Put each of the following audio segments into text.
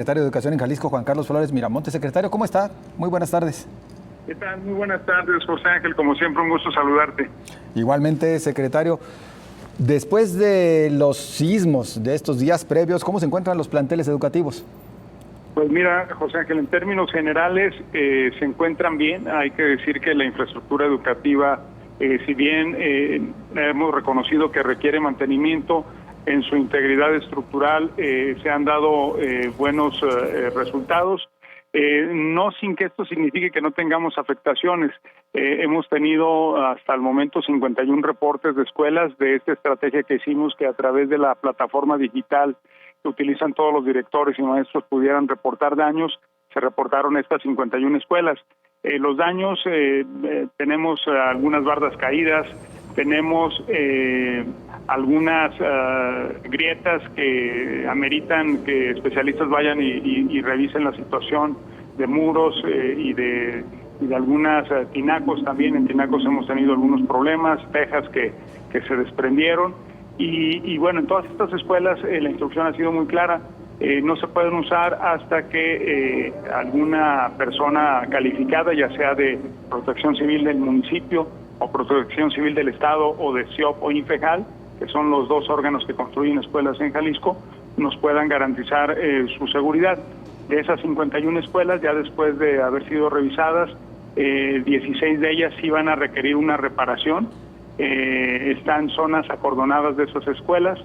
Secretario de Educación en Jalisco, Juan Carlos Flores Miramontes. Secretario, ¿cómo está? Muy buenas tardes. ¿Qué tal? Muy buenas tardes, José Ángel. Como siempre, un gusto saludarte. Igualmente, secretario. Después de los sismos de estos días previos, ¿cómo se encuentran los planteles educativos? Pues mira, José Ángel, en términos generales se encuentran bien. Hay que decir que la infraestructura educativa, si bien hemos reconocido que requiere mantenimiento, en su integridad estructural se han dado buenos resultados. No sin que esto signifique que no tengamos afectaciones. Hemos tenido hasta el momento 51 reportes de escuelas de esta estrategia que hicimos, que a través de la plataforma digital que utilizan todos los directores y maestros pudieran reportar daños. Se reportaron estas 51 escuelas. Los daños, tenemos algunas bardas caídas, tenemos algunas grietas que ameritan que especialistas vayan y revisen la situación de muros y de algunas tinacos también. En tinacos hemos tenido algunos problemas, tejas que se desprendieron y bueno, en todas estas escuelas la instrucción ha sido muy clara. No se pueden usar hasta que alguna persona calificada, ya sea de Protección Civil del municipio o Protección Civil del Estado o de CIOP o INFEJAL, que son los dos órganos que construyen escuelas en Jalisco, nos puedan garantizar su seguridad. De esas 51 escuelas, ya después de haber sido revisadas, 16 de ellas sí van a requerir una reparación. Están zonas acordonadas de esas escuelas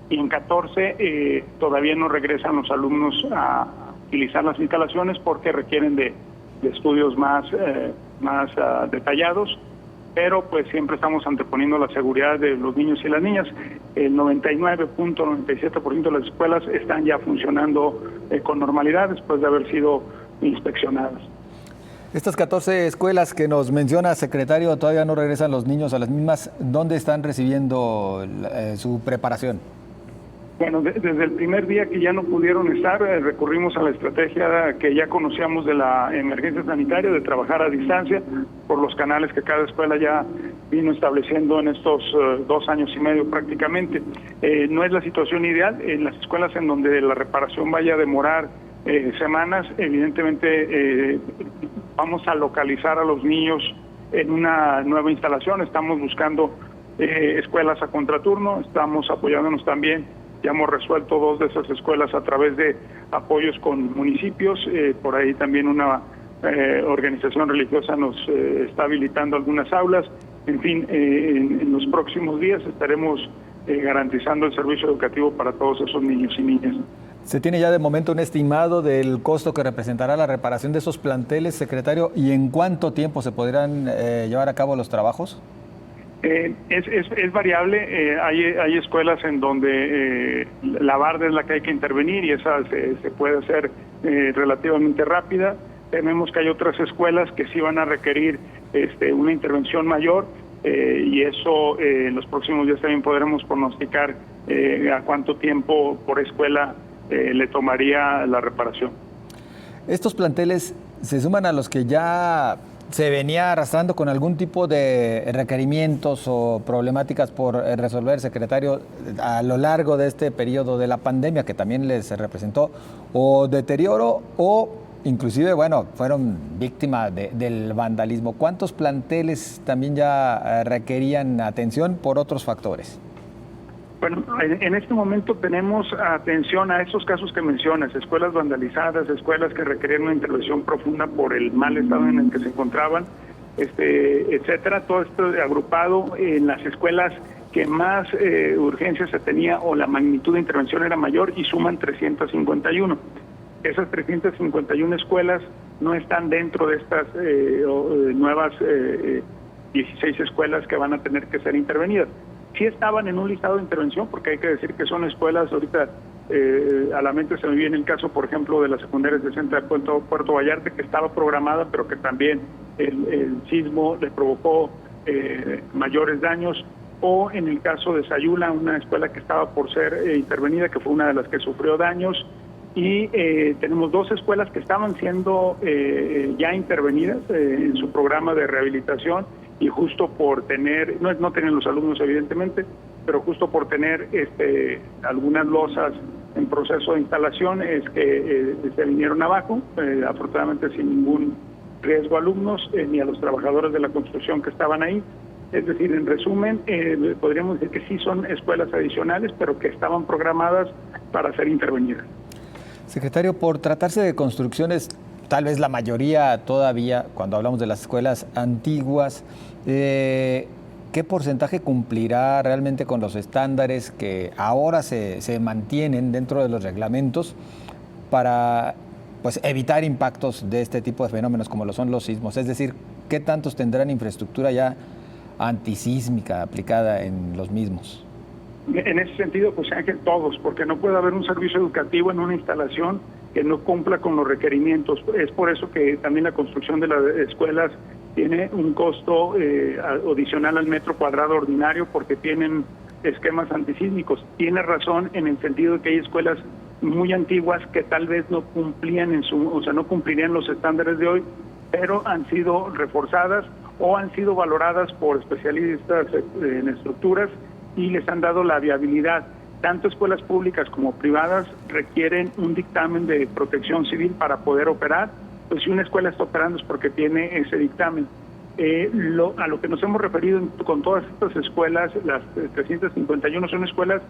y en 14 todavía no regresan los alumnos a utilizar las instalaciones porque requieren de estudios más detallados. Pero pues siempre estamos anteponiendo la seguridad de los niños y las niñas. El 99.97% de las escuelas están ya funcionando con normalidad después de haber sido inspeccionadas. Estas 14 escuelas que nos menciona, secretario, todavía no regresan los niños a las mismas. ¿Dónde están recibiendo su preparación? Bueno, desde el primer día que ya no pudieron estar, recurrimos a la estrategia que ya conocíamos de la emergencia sanitaria, de trabajar a distancia, por los canales que cada escuela ya vino estableciendo en estos 2 años y medio prácticamente. No es la situación ideal. En las escuelas en donde la reparación vaya a demorar semanas, evidentemente vamos a localizar a los niños en una nueva instalación. Estamos buscando escuelas a contraturno, estamos apoyándonos también. Ya hemos resuelto 2 de esas escuelas a través de apoyos con municipios. Por ahí también una organización religiosa nos está habilitando algunas aulas. En fin, en los próximos días estaremos garantizando el servicio educativo para todos esos niños y niñas. ¿Se tiene ya de momento un estimado del costo que representará la reparación de esos planteles, secretario? ¿Y en cuánto tiempo se podrán llevar a cabo los trabajos? Es variable. Hay escuelas en donde la barda es la que hay que intervenir y esa se puede hacer relativamente rápida. Tenemos que hay otras escuelas que sí van a requerir una intervención mayor y eso en los próximos días también podremos pronosticar a cuánto tiempo por escuela le tomaría la reparación. ¿Estos planteles se suman a los que ya se venía arrastrando con algún tipo de requerimientos o problemáticas por resolver, secretario, a lo largo de este periodo de la pandemia que también les representó o deterioro o inclusive, bueno, fueron víctimas del vandalismo? ¿Cuántos planteles también ya requerían atención por otros factores? Bueno, en este momento tenemos atención a esos casos que mencionas, escuelas vandalizadas, escuelas que requerían una intervención profunda por el mal estado en el que se encontraban, etcétera. Todo esto agrupado en las escuelas que más urgencia se tenía o la magnitud de intervención era mayor y suman 351. Esas 351 escuelas no están dentro de estas nuevas 16 escuelas que van a tener que ser intervenidas. Sí estaban en un listado de intervención, porque hay que decir que son escuelas, ahorita a la mente se me viene el caso, por ejemplo, de las secundarias de Centro de Puerto Vallarta, que estaba programada, pero que también el sismo le provocó mayores daños, o en el caso de Sayula, una escuela que estaba por ser intervenida, que fue una de las que sufrió daños, y tenemos 2 escuelas que estaban siendo ya intervenidas en su programa de rehabilitación, y justo por tener, no tienen los alumnos evidentemente, pero justo por tener algunas losas en proceso de instalación es que se vinieron abajo, afortunadamente sin ningún riesgo a alumnos ni a los trabajadores de la construcción que estaban ahí. Es decir, en resumen, podríamos decir que sí son escuelas adicionales, pero que estaban programadas para ser intervenidas. Secretario, por tratarse de construcciones, tal vez la mayoría todavía, cuando hablamos de las escuelas antiguas, ¿qué porcentaje cumplirá realmente con los estándares que ahora se mantienen dentro de los reglamentos para pues, evitar impactos de este tipo de fenómenos como lo son los sismos? Es decir, ¿qué tantos tendrán infraestructura ya antisísmica aplicada en los mismos? En ese sentido, pues Ángel, todos, porque no puede haber un servicio educativo en una instalación que no cumpla con los requerimientos. Es por eso que también la construcción de las escuelas tiene un costo adicional al metro cuadrado ordinario porque tienen esquemas antisísmicos. Tiene razón en el sentido de que hay escuelas muy antiguas que tal vez no cumplían no cumplirían los estándares de hoy, pero han sido reforzadas o han sido valoradas por especialistas en estructuras y les han dado la viabilidad. Tanto escuelas públicas como privadas requieren un dictamen de protección civil para poder operar. Pues si una escuela está operando es porque tiene ese dictamen. A lo que nos hemos referido con todas estas escuelas, las 351 son escuelas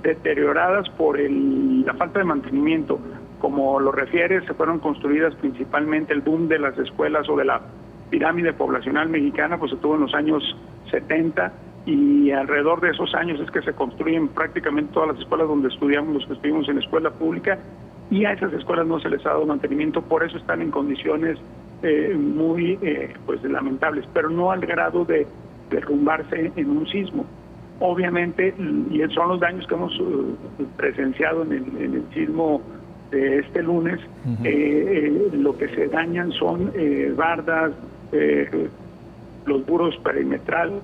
deterioradas por la falta de mantenimiento. Como lo refieres, se fueron construidas principalmente el boom de las escuelas o de la pirámide poblacional mexicana, pues se tuvo en los años 70 y alrededor de esos años es que se construyen prácticamente todas las escuelas donde estudiamos los que estuvimos en escuela pública y a esas escuelas no se les ha dado mantenimiento, por eso están en condiciones muy pues lamentables, pero no al grado de derrumbarse en un sismo. Obviamente, y son los daños que hemos presenciado en el sismo de este lunes, lo que se dañan son bardas, los muros perimetrales,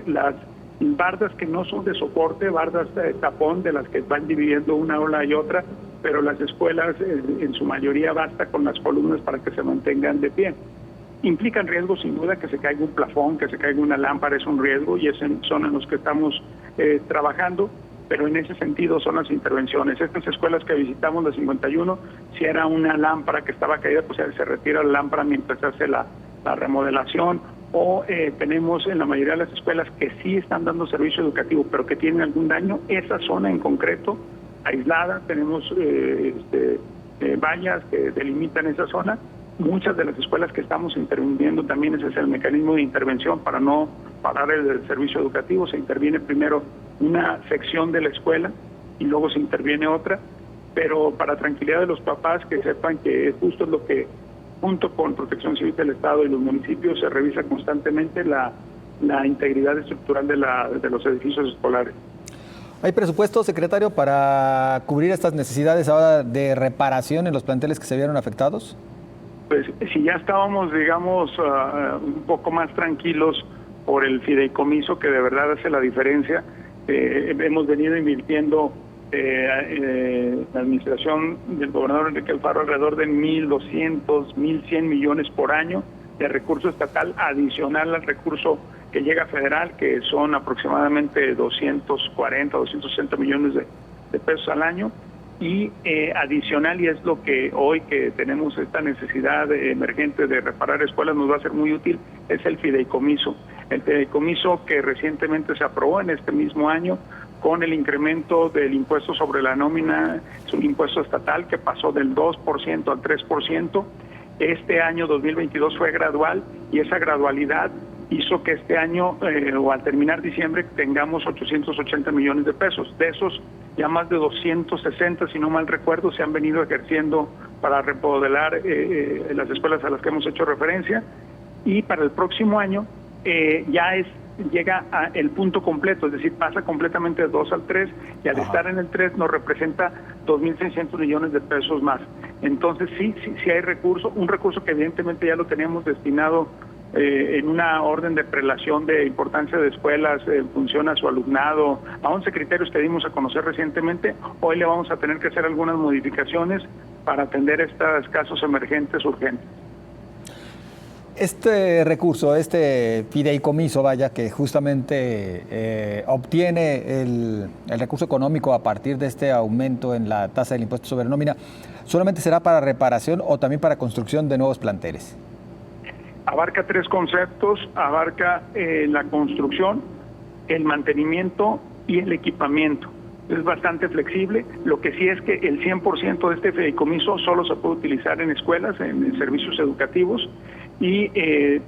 las bardas que no son de soporte, bardas tapón de las que van dividiendo una ola y otra, pero las escuelas en su mayoría basta con las columnas para que se mantengan de pie. Implican riesgos sin duda, que se caiga un plafón, que se caiga una lámpara es un riesgo y son en los que estamos trabajando, pero en ese sentido son las intervenciones. Estas escuelas que visitamos, la 51, si era una lámpara que estaba caída, pues se retira la lámpara mientras se hace la remodelación, o tenemos en la mayoría de las escuelas que sí están dando servicio educativo, pero que tienen algún daño, esa zona en concreto, aislada, tenemos vallas que delimitan esa zona. Muchas de las escuelas que estamos interviniendo también ese es el mecanismo de intervención para no parar el servicio educativo. Se interviene primero una sección de la escuela y luego se interviene otra, pero para tranquilidad de los papás, que sepan que justo es lo que, junto con Protección Civil del Estado y los municipios, se revisa constantemente la integridad estructural de los edificios escolares. ¿Hay presupuesto, secretario, para cubrir estas necesidades ahora de reparación en los planteles que se vieron afectados? Pues si ya estábamos, digamos, un poco más tranquilos por el fideicomiso, que de verdad hace la diferencia, hemos venido invirtiendo la administración del gobernador Enrique Alfaro alrededor de 1.200, 1.100 millones por año de recurso estatal adicional al recurso que llega federal, que son aproximadamente 240, 260 millones de pesos al año. Y adicional, y es lo que hoy que tenemos esta necesidad emergente de reparar escuelas nos va a ser muy útil, es el fideicomiso. El fideicomiso que recientemente se aprobó en este mismo año con el incremento del impuesto sobre la nómina, es un impuesto estatal que pasó del 2% al 3%. Este año 2022 fue gradual y esa gradualidad hizo que este año, o al terminar diciembre, tengamos 880 millones de pesos. De esos, ya más de 260, si no mal recuerdo, se han venido ejerciendo para remodelar las escuelas a las que hemos hecho referencia. Y para el próximo año llega a el punto completo, es decir, pasa completamente de 2 al 3, y al estar en el 3 nos representa 2.600 millones de pesos más. Entonces sí hay recurso, un recurso que evidentemente ya lo teníamos destinado en una orden de prelación de importancia de escuelas en función a su alumnado, a 11 criterios que dimos a conocer recientemente. Hoy le vamos a tener que hacer algunas modificaciones para atender estos casos emergentes urgentes. Este recurso, este fideicomiso, vaya, que justamente obtiene el recurso económico a partir de este aumento en la tasa del impuesto sobre nómina, ¿solamente será para reparación o también para construcción de nuevos planteles? Abarca tres conceptos, abarca la construcción, el mantenimiento y el equipamiento. Es bastante flexible. Lo que sí es que el 100% de este fideicomiso solo se puede utilizar en escuelas, en servicios educativos, y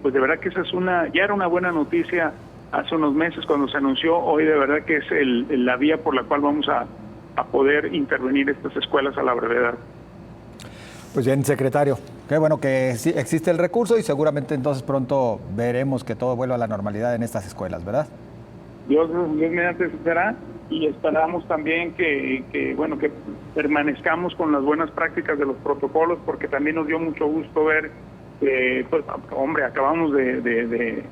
pues de verdad que esa es ya era una buena noticia hace unos meses cuando se anunció. Hoy de verdad que es la vía por la cual vamos a poder intervenir estas escuelas a la brevedad. Pues bien, secretario, qué bueno que sí existe el recurso y seguramente entonces pronto veremos que todo vuelva a la normalidad en estas escuelas, ¿verdad? Dios mediante será, y esperamos también que permanezcamos con las buenas prácticas de los protocolos, porque también nos dio mucho gusto ver, pues hombre, acabamos de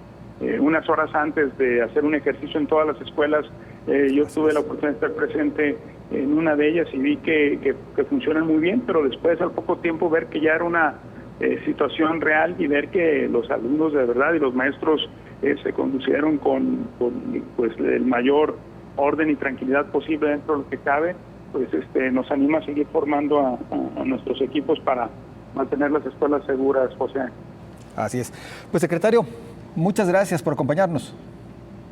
unas horas antes de hacer un ejercicio en todas las escuelas. Yo tuve la oportunidad de estar presente en una de ellas y vi que funcionan muy bien, pero después al poco tiempo ver que ya era una situación real y ver que los alumnos de verdad y los maestros se conducieron con pues el mayor orden y tranquilidad posible dentro de lo que cabe, pues nos anima a seguir formando a nuestros equipos para mantener las escuelas seguras, José. Así es. Pues secretario, muchas gracias por acompañarnos.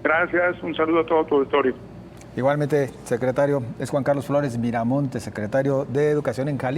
Gracias, un saludo a todo tu auditorio. Igualmente, secretario, es Juan Carlos Flores Miramontes, secretario de Educación en Cali.